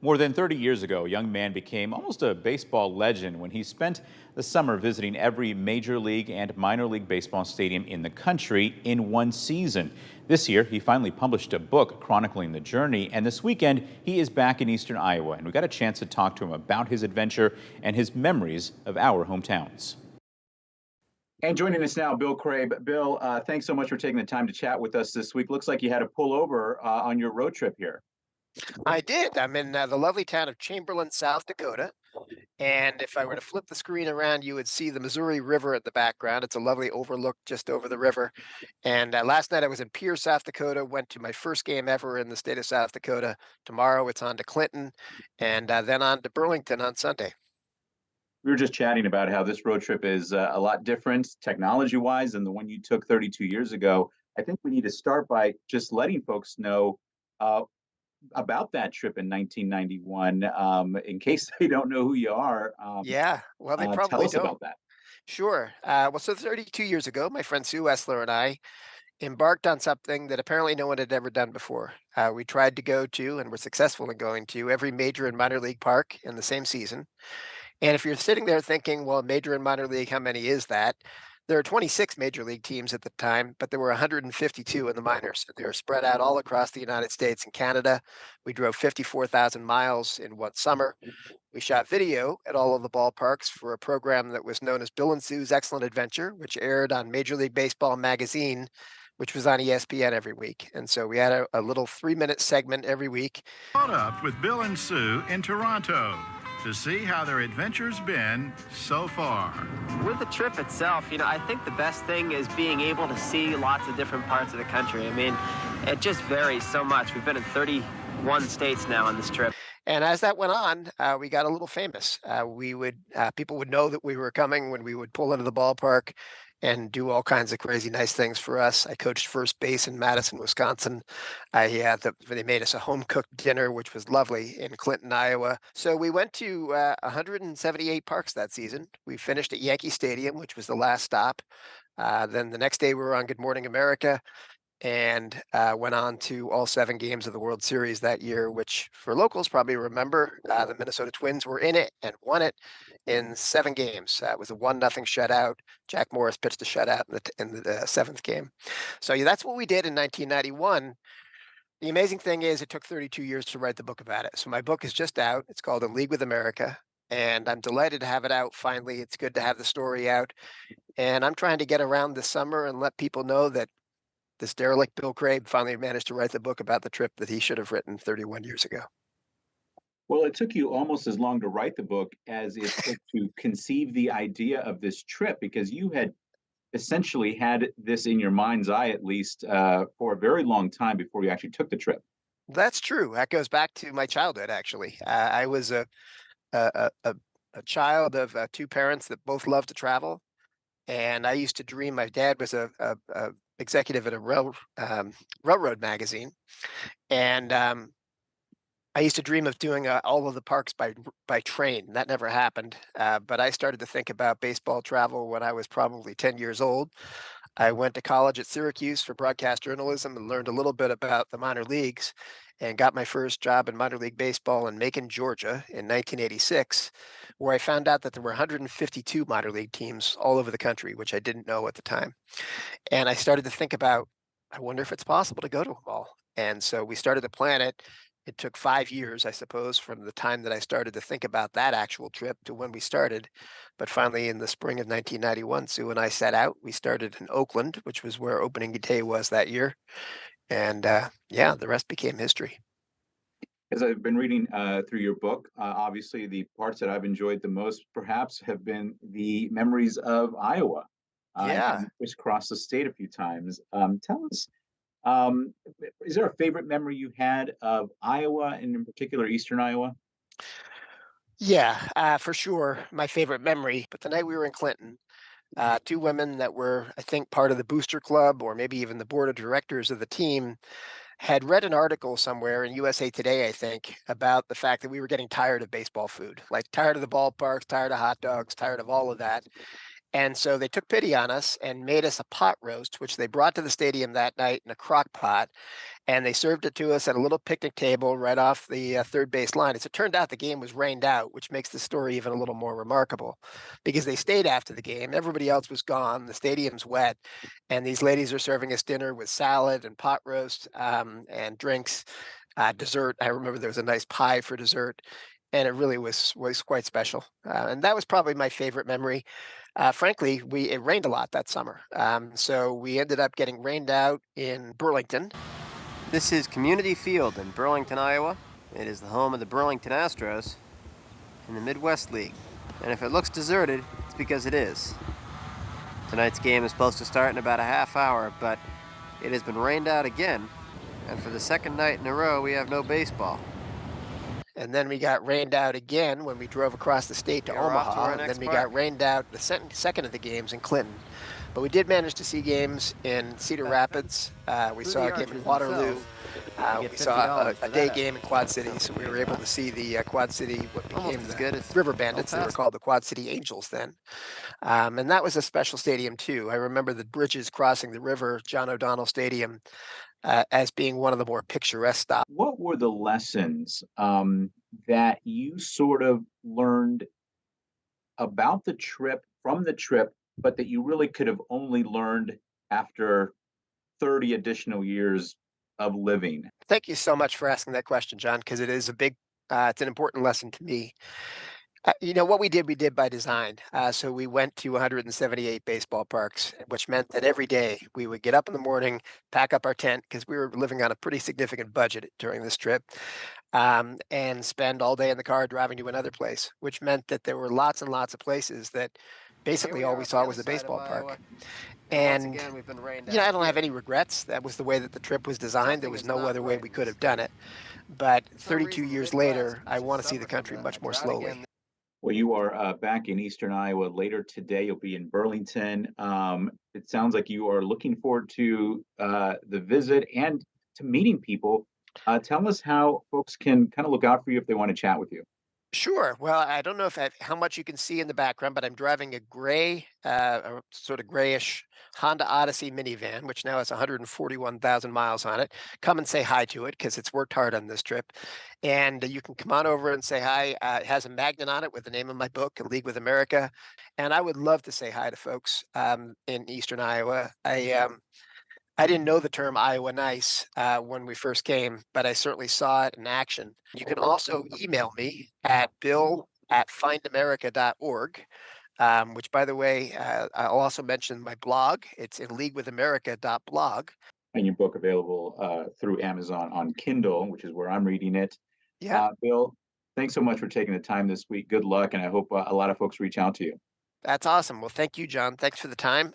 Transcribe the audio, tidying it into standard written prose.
More than 30 years ago, a young man became almost a baseball legend when he spent the summer visiting every Major League and minor league baseball stadium in the country in one season. This year, he finally published a book chronicling the journey, and this weekend, he is back in eastern Iowa, and we got a chance to talk to him about his adventure and his memories of our hometowns. And joining us now, Bill Craib. Bill, thanks so much for taking the time to chat with us this week. Looks like you had to pull over on your road trip here. I did. I'm in the lovely town of Chamberlain, South Dakota. And if I were to flip the screen around, you would see the Missouri River at the background. It's a lovely overlook just over the river. And last night I was in Pierre, South Dakota, went to my first game ever in the state of South Dakota. Tomorrow it's on to Clinton and then on to Burlington on Sunday. We were just chatting about how this road trip is a lot different technology-wise than the one you took 32 years ago. I think we need to start by just letting folks know uh, about that trip in 1991, in case they don't know who you are. Yeah, well, they Tell probably us don't. about that. Sure. Well, so 32 years ago, my friend Sue Essler and I embarked on something that apparently no one had ever done before. We tried to go to, and were successful in going to, every major and minor league park in the same season. And if you're sitting there thinking, well, major and minor league, how many is that? There are 26 major league teams at the time, but there were 152 in the minors. They were spread out all across the United States and Canada. We drove 54,000 miles in one summer. We shot video at all of the ballparks for a program that was known as Bill and Sue's Excellent Adventure, which aired on Major League Baseball magazine, which was on ESPN every week. And so we had a little 3-minute segment every week. Caught up with Bill and Sue in Toronto to see how their adventure's been so far. With the trip itself, I think the best thing is being able to see lots of different parts of the country. I mean, it just varies so much. We've been in 31 states now on this trip. And as that went on, we got a little famous. People would know that we were coming when we would pull into the ballpark and do all kinds of crazy nice things for us. I coached first base in Madison, Wisconsin. They made us a home cooked dinner, which was lovely, in Clinton, Iowa. So we went to 178 parks that season. We finished at Yankee Stadium, which was the last stop. Then the next day we were on Good Morning America, and went on to all 7 games of the World Series that year, which for locals probably remember, the Minnesota Twins were in it and won it in 7 games. It was a 1-0 shutout. Jack Morris pitched a shutout in the 7th game. So yeah, that's what we did in 1991. The amazing thing is it took 32 years to write the book about it. So my book is just out. It's called In League with America, and I'm delighted to have it out finally. It's good to have the story out. And I'm trying to get around this summer and let people know that this derelict Bill Craib finally managed to write the book about the trip that he should have written 31 years ago. Well, it took you almost as long to write the book as it took to conceive the idea of this trip, because you had essentially had this in your mind's eye, at least, for a very long time before you actually took the trip. That's true. That goes back to my childhood, actually. I was a, a, a child of 2 parents that both loved to travel. And I used to dream. My dad was a executive at a railroad magazine, and I used to dream of doing all of the parks by train. That never happened, but I started to think about baseball travel when I was probably 10 years old. I went to college at Syracuse for broadcast journalism and learned a little bit about the minor leagues, and got my first job in minor league baseball in Macon, Georgia in 1986, where I found out that there were 152 minor league teams all over the country, which I didn't know at the time. And I started to think about, I wonder if it's possible to go to them all. And so we started to plan it. It took 5 years, I suppose, from the time that I started to think about that actual trip to when we started. But finally, in the spring of 1991, Sue and I set out. We started in Oakland, which was where opening day was that year. And yeah, the rest became history. As I've been reading through your book, obviously the parts that I've enjoyed the most, perhaps, have been the memories of Iowa. Yeah. And just crossed the state a few times. Tell us, is there a favorite memory you had of Iowa, and in particular Eastern Iowa? Yeah, for sure. My favorite memory. But the night we were in Clinton, 2 women that were, I think, part of the booster club or maybe even the board of directors of the team had read an article somewhere in USA Today, I think, about the fact that we were getting tired of baseball food, like tired of the ballparks, tired of hot dogs, tired of all of that. And so they took pity on us and made us a pot roast, which they brought to the stadium that night in a crock pot. and they served it to us at a little picnic table right off the third base line. As it turned out, the game was rained out, which makes the story even a little more remarkable because they stayed after the game. Everybody else was gone. The stadium's wet, and these ladies are serving us dinner with salad and pot roast and drinks, dessert. I remember there was a nice pie for dessert, and it really was quite special. And that was probably my favorite memory. Frankly, it rained a lot that summer, so we ended up getting rained out in Burlington. This is Community Field in Burlington, Iowa. It is the home of the Burlington Astros in the Midwest League. And if it looks deserted, it's because it is. Tonight's game is supposed to start in about a half hour, but it has been rained out again. And for the second night in a row, we have no baseball. And then we got rained out again when we drove across the state to We are off to Omaha. our And then next we park. got rained out the second of the games in Clinton. But we did manage to see games in Cedar Rapids. We Who saw the a game in Archers Waterloo. themselves, you get We saw $50 a for day that. game in Quad City, so we were able to see the Quad City, what Almost became as the good as River Bandits. El They were Paso. called the Quad City Angels then. And that was a special stadium too. I remember the bridges crossing the river, John O'Donnell Stadium, as being one of the more picturesque stops. What were the lessons that you sort of learned about the trip from the trip, but that you really could have only learned after 30 additional years of living? Thank you so much for asking that question, John, because it is it's an important lesson to me. What we did by design. So we went to 178 baseball parks, which meant that every day we would get up in the morning, pack up our tent because we were living on a pretty significant budget during this trip, and spend all day in the car driving to another place, which meant that there were lots and lots of places that basically all we saw was the baseball park. Once And again, we've been rained I out don't have here. any regrets. That was the way that the trip was designed. There Something was is no not other way right we in could this have done it. But For some 32 reason, the years Midwest, later, I which want is to see the summer from country a much more drought slowly. again. Well, you are back in Eastern Iowa later today. You'll be in Burlington. It sounds like you are looking forward to the visit and to meeting people. Tell us how folks can kind of look out for you if they want to chat with you. Sure. Well, I don't know how much you can see in the background, but I'm driving a gray, a sort of grayish Honda Odyssey minivan, which now has 141,000 miles on it. Come and say hi to it because it's worked hard on this trip. And you can come on over and say hi. It has a magnet on it with the name of my book, A League with America. And I would love to say hi to folks in Eastern Iowa. I didn't know the term Iowa Nice when we first came, but I certainly saw it in action. You can also email me at bill@findamerica.org, which, by the way, I'll also mention my blog. It's in leaguewithamerica.blog. And your book available through Amazon on Kindle, which is where I'm reading it. Yeah, Bill, thanks so much for taking the time this week. Good luck, and I hope a lot of folks reach out to you. that's awesome. Well, thank you, John. Thanks for the time.